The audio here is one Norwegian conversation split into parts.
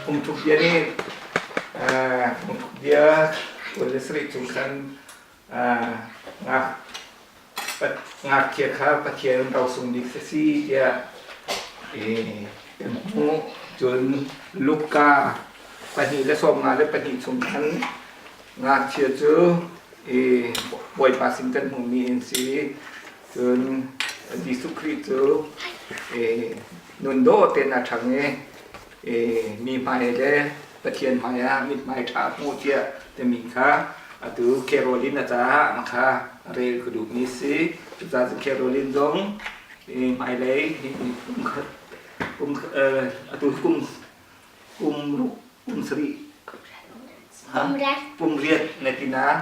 untuk dia ni dia oleh Sri Tungkan ngak kia kha pathian rau sung dik sesi dia mu jun luka pani le som nga le pani Tungkan ngak chia chu boy Washington mu mi in si jun di sukri chu nun do ten a thangมีไม้เด้ตะเคียนไม้มีไม้ถามูเทียแต่มีค่ะตูแคโรลินนะจ๊ะมาค่ะเรลกระดูกนี้สิจ๊ะแคโรลินจงไม้เลยกุมตูกุมสรีกุมเรียดในที่นั้น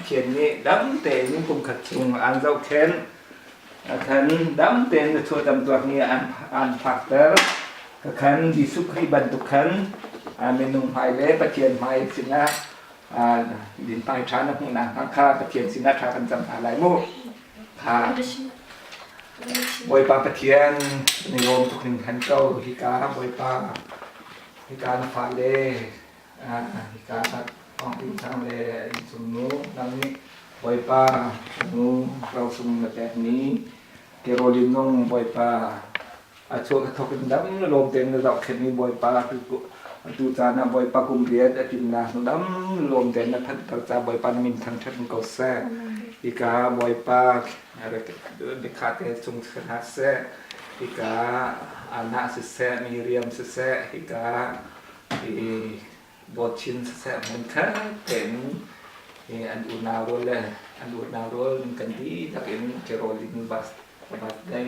เขียนนี้ดำเตนี่กุมขัดชุงอันเจ้าแค้นขันดำเตนตัวดำตัวนี้อันผักเตอขันdi sukri bantukan menung maile patien mai sina din pai chana puna kha patien sina tha kan jam alai mu kha boi pa patien ni rom tukin kan kau hika boi pa hika na fa le hika na ong tin sang le sunu nang ni boi pa nu rau sum na pe ni kerolin nong boi paช่วงทอกันดำลมเต็มเราเข็นมีบอยปลาตูจานะบอยปลากุมเรียดจินนาดำลมเต็มนะพัดกระจาบอยปลามินทางชัดก็แซ่อีกาบอยปลาอะไรเด็กขาดแต่ทรงขนาดแซ่อีกาอาณาสิแซ่มีเรียมสิแซ่อีกาบอชินสิแซ่เหมือนกันเป็นอันอุณาโรเลยอันอุณาโรกันดีถ้าเป็นเจโรลินบัสได้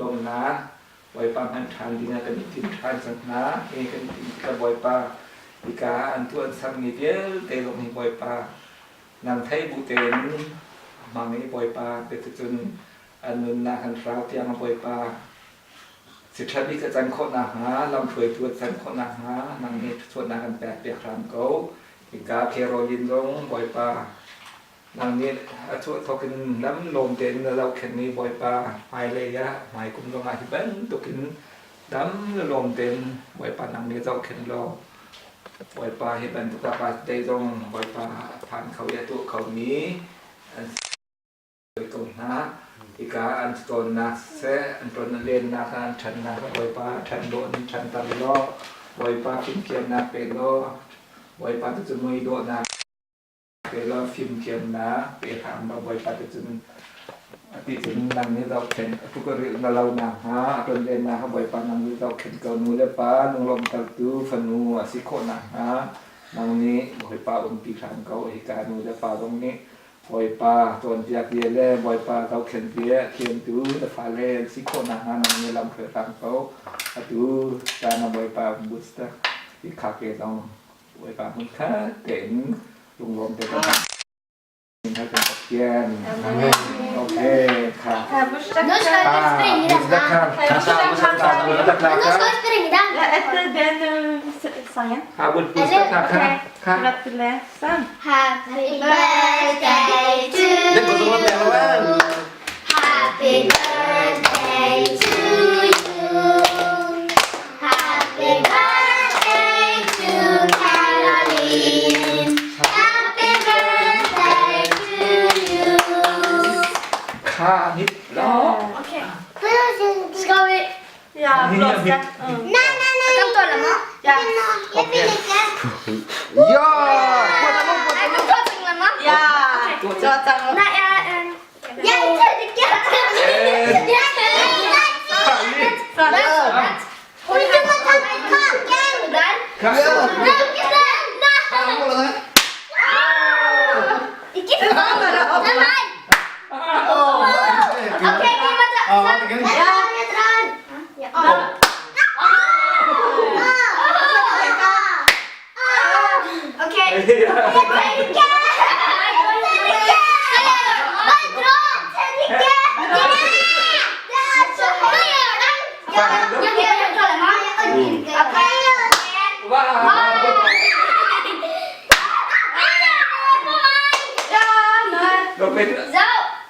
ลมนะบอยปาพันทางดีนะกันทิมทางสังนากันกับบอยปาอีกาอันตัวสังนิเดียเตลงให้บอยปานำไทยบุเตนมาไม่บอยปาเป็นจนอันนุนนาคันฟราวเตียงบอยปาสิทธิกจันโคนาหาลำถวยตัวจันโคนาหานางเนตชวนนากันแปดเปียครามเกาอีกาเคโรยินลงบอยปานางนี้ช่วยทอกินน้ำลมเต็นเราเข็นนี้บอยปลาไม้เลยยะไม้กุ้งลงมาที่เป็นตัวกินน้ำลมเต็นบอยปลานางนี้เราเข็นเราบอยปลาเห็นเป็นตัวปลาได้ตรงบอยปลาผ่านเขาแย่ตัวเขานี้ตรงนะอีกาอันตนนะเสอันตนเรียนนะการฉันนะบอยปลาฉันโดนฉันตลอดบอยปลากินเกียนนะเป็นโลบอยปลาจะไม่โดนนะเราฟิล์มเขียนนะไปถามเราบ่อยปฏิจจติถึงนังนี้เราเข็นทุกเรื่องเราหนาฮะตอนเรียนนะบ่อยปานังนี้เราเข็นเกานูเลปานุลมตะตูฟันูสิโคนะฮะนังนี้บ่อยปาองค์ปีขันเกาเหกานูเลปาตรงนี้บ่อยปาตอนจากเรียนแล้วบ่อยปาเราเข็นเปียเขียนตูแต่ฟ้าเล่สิโคนะฮะนังนี้ลำเขื่อนเกาตูการบ่อยปาบุษตะที่ขาเกตองบ่อยปามันแค่เต็มลุงลมเต็มให้เป็นปัจเจียนโอเคค่ะNu ska vi springa den. Efter den sången. För att läsa. Happy birthday to you. Happy birthday to you. Happy birthday to Caroline. Happy birthday to you. ข้านิดล้อ Okej. Ska vi? Ja, blåsa. Nej, nej, nej. Kan du hålla med? Ja. Jag vill inte. ย่อ Jag kan ta fingrarna. Ja. Jag tar Nej, jag inte tycker. Och du kan ta en kaka där. ข้า Inte för fan. Nej. Okej, vi måste. Jag drar. Okej.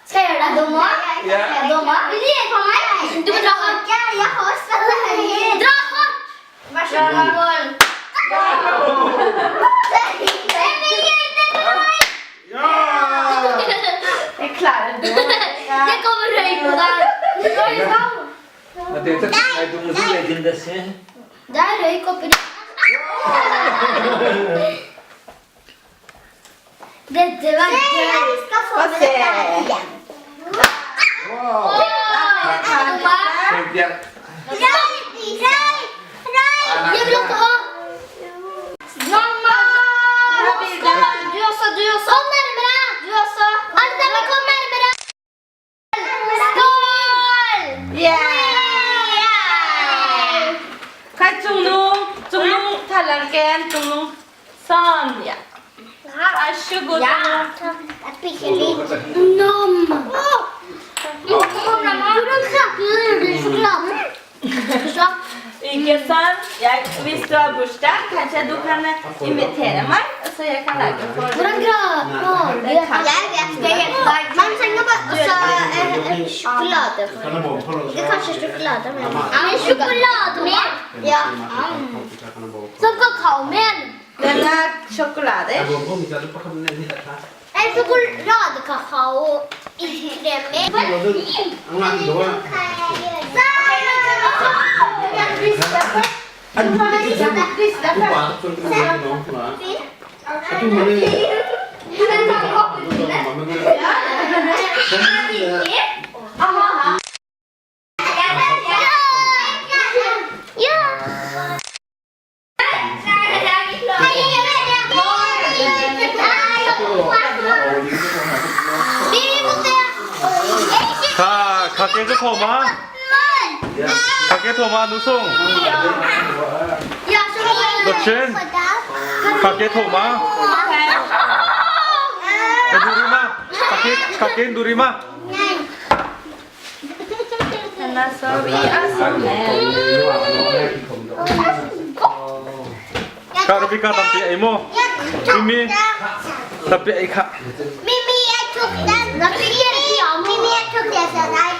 Ska jag göra domar? Domar? Vill du hjälpa mig? Du får dra hårt. Jag har spelat. Dra hårt! Varsågod. på deg. Det er du må si legendesse. Der røyk oppi det. Dette var gøy. Vi skal få med dette igjen. Wow. Kjempebra. Jeg vil også ha. Mamma! Du også. Kom nærmere. Du også. Alle sammen, kom nærmere. Skål! Hva er Tungnung? Tungnung, tallerken, Tungnung. Sånn, ja. Vær så god. Jeg spiser litt. Nam! Hvordan smaker det? Jeg blir sjokolade. Ikke sant? Hvis du har bursdag, kanskje du kan invitere meg, så jeg kan lage for deg. Hvordan grader det? Jeg vet det helt deg. Man trenger bare sjokolade for det. Ikke kanskje sjokolade, men sjokolademel. Ja. Som kakaomel. Den er sjokolade. En sjokoladekakao i kremel. 가게 토마 가게 토마 누송 너친 가게 토마 누리마 가게 누리마 하나 소리 아소네. 가르비카 담비 에모 미미 담비 에카 Mimi er tok den. Da blir det piano. Mimi er tok det fra deg.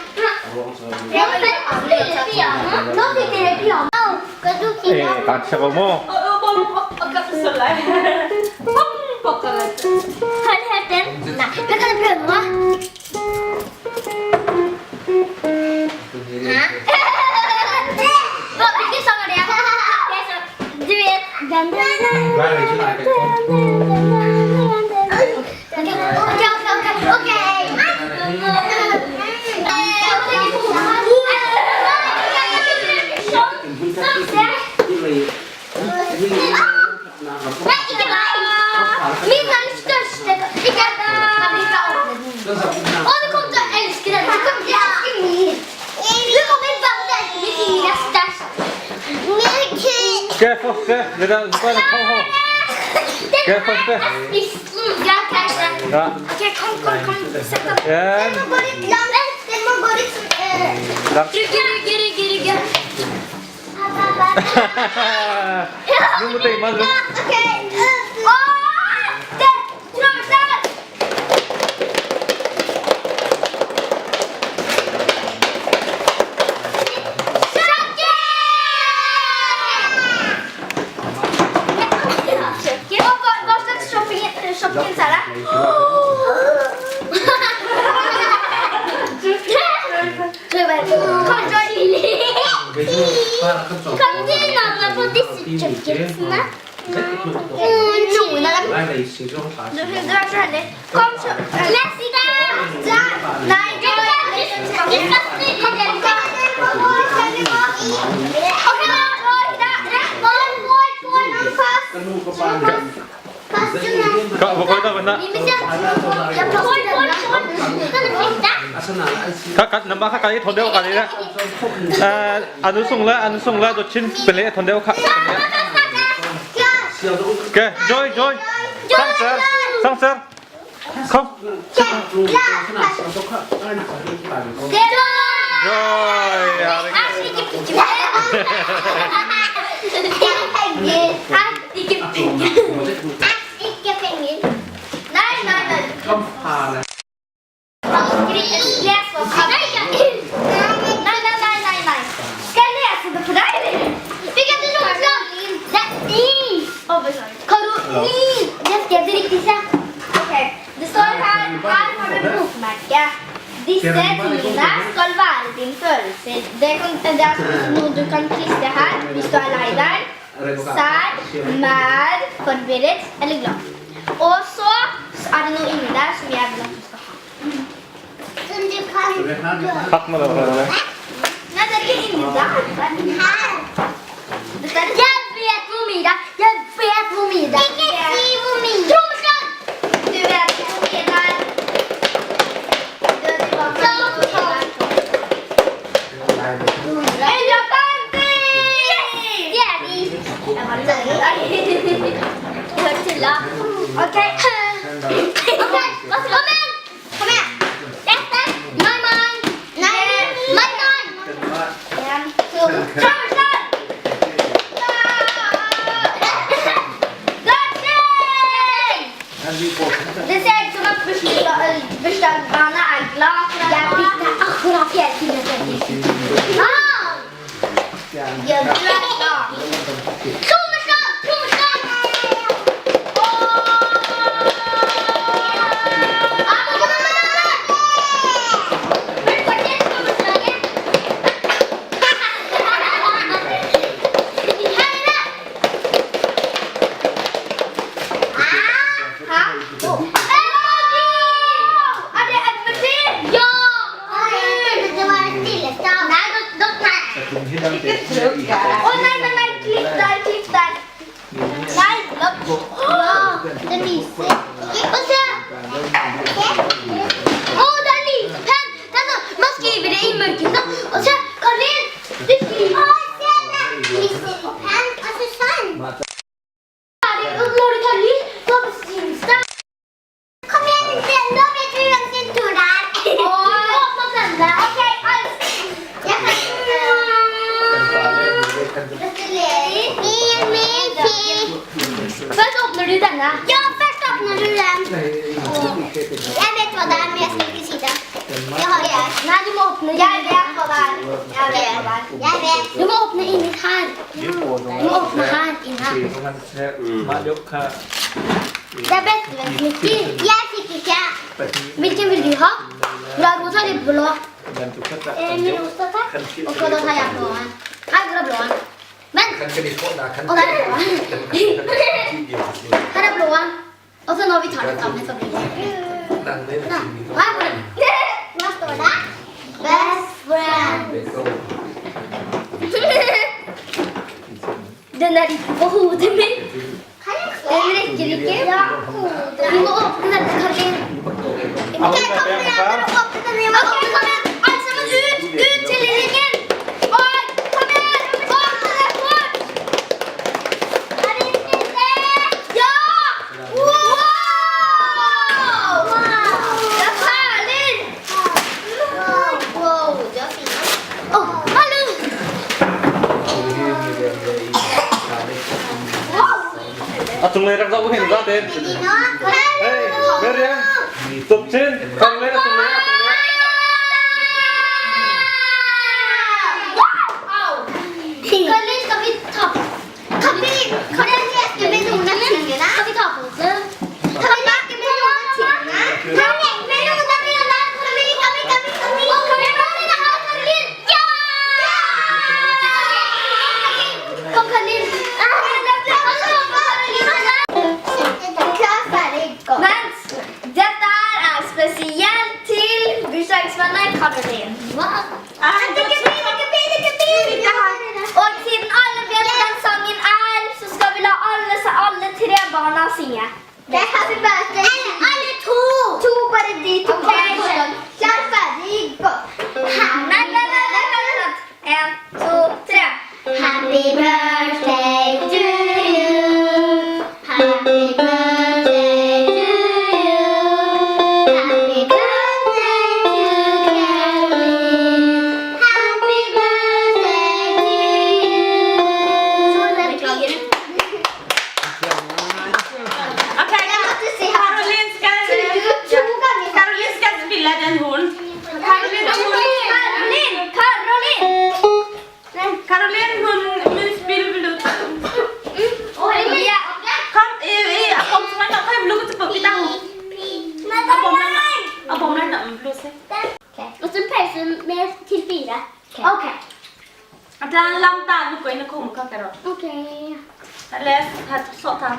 Nå fikk dere piano. Skal du kigge? 같이 가모 Har du hørt den? Nei. Men kan du prøve nå? Hæ? Hvilken sang er det? Du vet den. Ok. Nei, ikke meg. Min er den største. Ikke Å, du kommer til å elske den. Du kommer til å elske min. Du kommer til å elske min. Min er størst. Get først det der bare kom her Get først Ja, kanskje. Ja Ok, kom. Sett den. En Den må gå litt langt. Den må gå litt Rygge. Nu må det man Ok. Åh, det tromsøl. Hva slags shopping er det? Kan du navnet på disse chipsene? Noen av dem. Du er så heldig. Kom, Jessica! Nei, vi skal stryke den. Ok, nå fast. Hva går det venda Nama kakak tondel kali ya anu sung la dochin pele tondel kak Oke, Joy Sang Kom Joy Ikke penger. Nei. Les hva som Nei. Skal jeg lese det for deg, eller? Fikk jeg til Rogaland? Det er Karoline. Det skrev det riktig, se. Ok, det står her har du bokmerke. Disse tingene skal være din følelse. Det er noe du kan klistre her hvis du er lei deg, sær, mær, forvirret eller glad. Og så er det noe inni der som jeg vil at du skal ha. Som du kan gjøre. Pakk med det. Nei, det er ikke inni der. Det er her. Jeg vet hvor mye det er. Jeg vet hvor mye det er. Ikke si hvor mye. Trommeslag! Du vet hvor mye det er. Ok. Kom igjen. Dette. My mind. En, to, trommeslag. Det ser ut som at bursdagsbarnet er glad for at jeg fikk det akkurat hele tiden. Ja, du er glad. Trommeslag! Trommeslag! Nei, klipp der. Nei, det lyser. Og se! Det er lysepenn. Det er sånn, man skriver det i mørket. Og se, Karin, du skriver. Lysepenn, altså sånn. Når du tar lys, så besvimes det. Kom igjen, nå vet vi hvem sin tur det er. Åpne denne. Ok, jeg kan... Først åpner du denne. Ja, først åpner du den. Jeg vet hva det er, men jeg skal ikke si det. Det har jeg. Nei, du må åpne. Jeg vet hva det er. Jeg vet. Du må åpne inni her. Du må åpne her, inni her. Det er bestevenn Nikki. Jeg fikk ikke. Hvilken vil du ha? Bra rosa eller blå? Min rosa, takk. Og så da tar jeg blåen. Her går det blåen. Men, og der er blåen. Her er blåen. Og så når vi tar det sammen, så blir det. Hva står det? Best friend. Den er ikke på hodet mitt. Den rekker ikke. Vi må åpne denne, Karin. Ok, kom igjen, dere åpne denne. Ok, kom igjen. Alt sammen ut til lillingen. Tung lên rau hình ra tên. Hey, bên đây. Tục trên, không lên là tung lên. Skal vi ta på? Kan vi leke med noen av tingene? Skal vi ta på oss? Kan vi leke med noen av tingene? Kan vi leke med noen av tingene? Kan vi? Kan vi låne det her, Karin? Ja! Kom, Karin. Men dette er spesielt til bursdagsvenner Karoline. Og siden alle vet den sangen er, så skal vi la alle tre barna synge. Det er happy birthday. Alle to. Bare de to. Klar, ferdig, gå. Nei. 1, 2, 3. Happy birthday to you. Happy birthday to you. Happy birthday to Caroline. Happy birthday to you. Beklager. Ok, Caroline skal Karol. Okej. Les här så ta.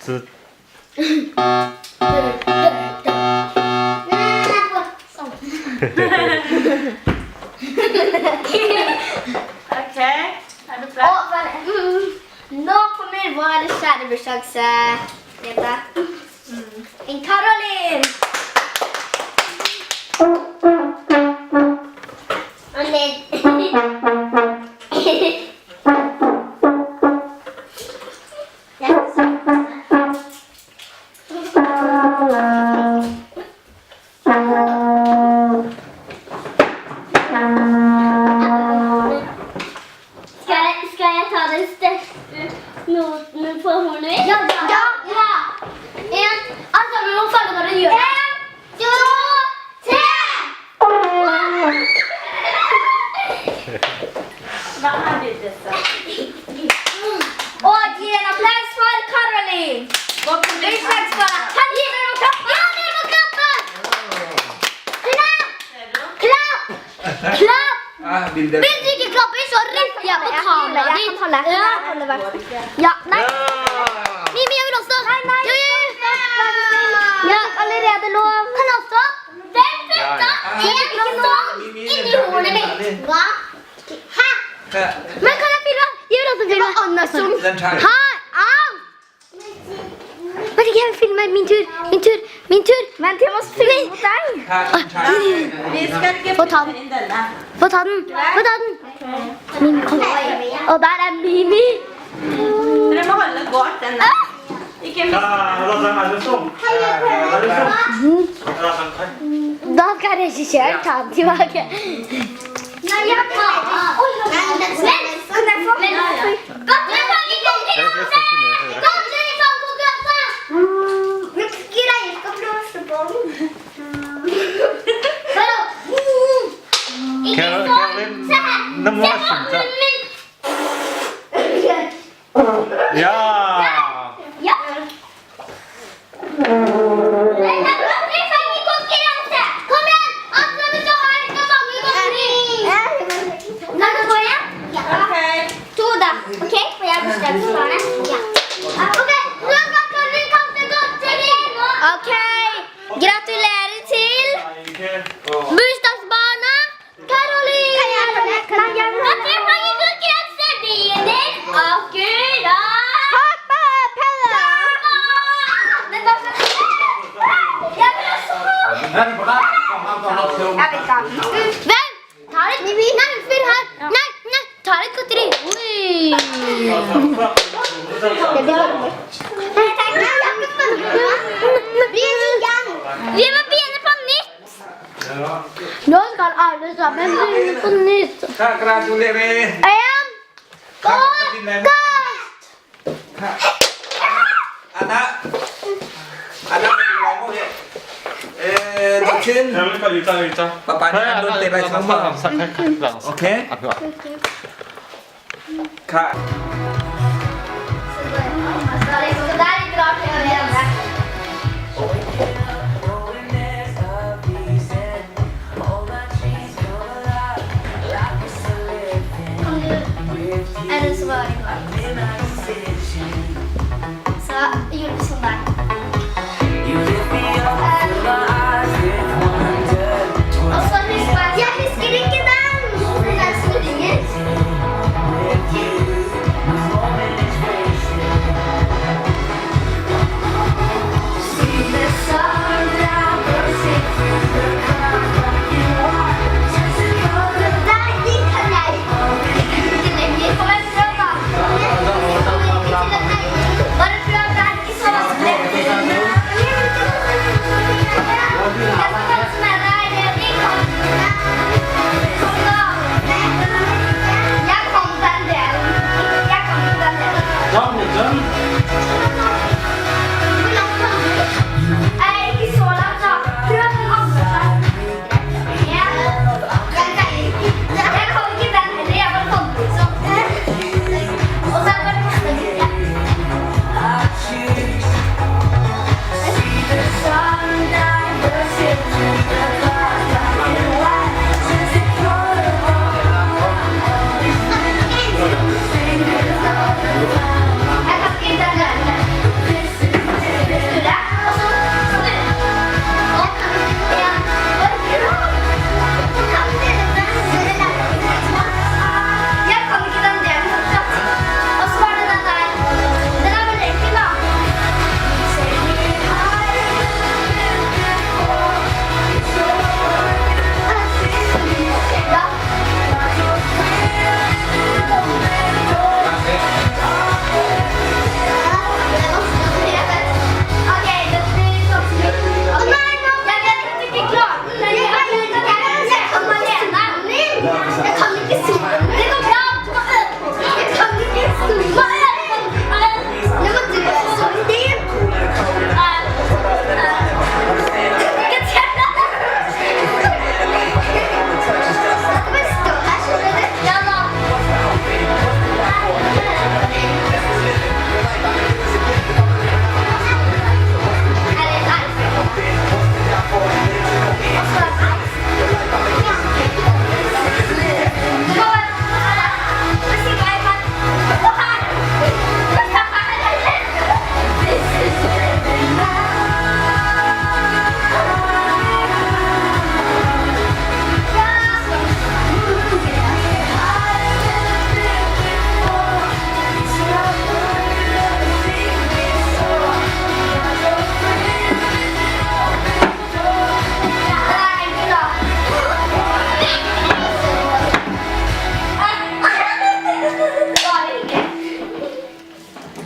Så Okej. Är du klar? Nå kommer vår kjære bursdagsjente. En Caroline. Og Skal jeg ta den største noten på hornet? Ja! Altså, vi må følge når du gjør det. 1, 2, 3! Vad har du det så? Og gi en applaus for Caroline. Vad kommer du Bursdagsbarn. Kan gi dere noen klapp? Ja, dere må klappe! Klapp! Bilder. Hvis du ikke klapper, så retter jeg på kameraet ditt. Ja, nei. Mimi, jeg vil også. Ja, allerede lov. Kan jeg også? Den putta en sånn inni hornet mitt. Hva? Hæ? Men kan jeg filme? Jeg vil også filme. Anna som... Den tar jeg. Her, au! Vet ikke, jeg vil filme. Min tur. Vent, jeg må filme mot deg. Vi ska inte Få ta den. in denna. Få ta den. Mimi, kom. Og der er Mimi. Dere må holde godt denna. Ikke Ja, la den være sånn. Da skal regissøren ta den tilbake. Nei, jeg tar den. Kan jeg få? Greier skal blåse på den. Caroline, nå må jeg skynde. Ja! Ja. Kom igjen! Atle, hvis du har ikke mange godteri. Kan du få igjen? Ja. Okej. 2 da. Ok? For jeg bestemte svaret. Ja. Ok, nå skal Caroline kaste godteri. Ok. Gratulerer til bursdagsbarna Caroline. Kan jeg få mange konkurranser begynner akkurat. Pappa, Pelle. Men da skal jeg vil også. Hvem? Tar et Nei, fyr her. Nei, tar et godteri. Vi må begynne på nytt. Nå skal alle sammen begynne på nytt. Gratulerer. 1, 2, kast! Anna, Docin. Yuta. Papanya andun tebas semua. Oke? Kak. Er det så var det klart? Så gjorde vi sånn der. Og så husker jeg husker ikke den! Den er snurringen. Der, de kan jeg. Ikke lenger. Kom igjen, prøv da.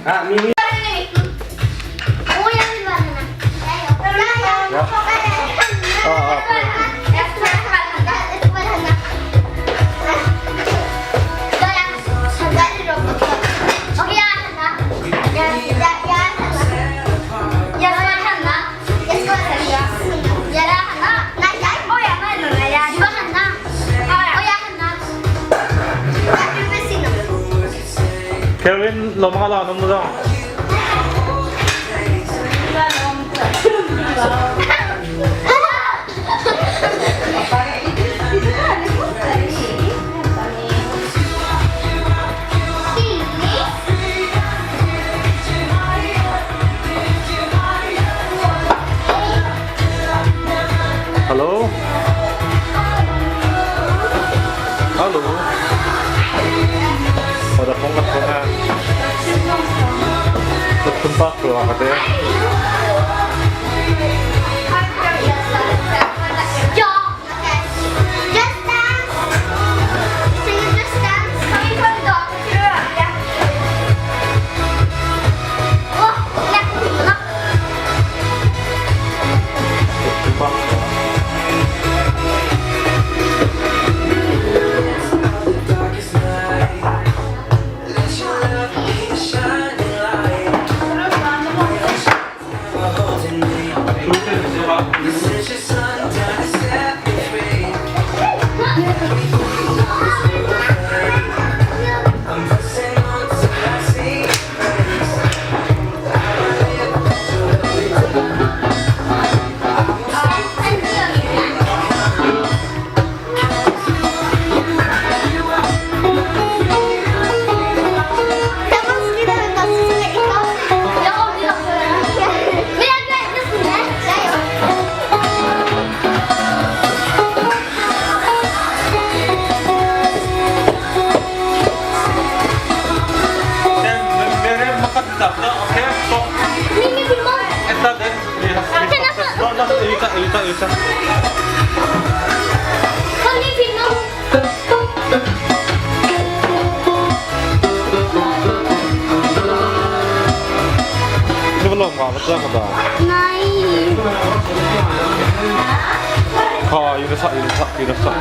Mimi. Ôi, em đi vào này nè. Kevin, lumakalanong mo daw. Halo? Halo? Pada pongkat ko na. Tumpak ko katanya. Elsa. Ini belum kak, betul kak? Kak, ini sak.